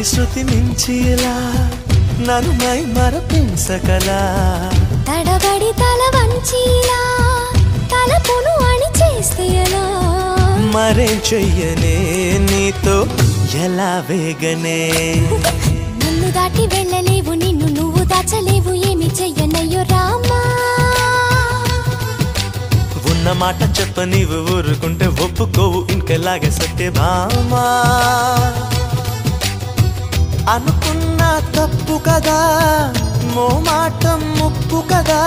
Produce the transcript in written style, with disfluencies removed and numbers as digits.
గాలి శృతి మించిలా నన్ను మై మరపించకలా తడబడి తల వంచిలా తలపును అని చేస్తే ఎలా మరేం చెయ్యనే నీతో ఎలా వేగనే నన్ను దాటి వెళ్ళలేవు నిన్ను నువ్వు దాచలేవు ఏమి చెయ్యనయ్యో రామా ఉన్న మాట చెప్ప నీవు ఊరుకుంటే ఒప్పుకోవు ఇంకెలాగే సత్యభామా అనుకున్నా తప్పు కదా మో మాట ముప్పు కదా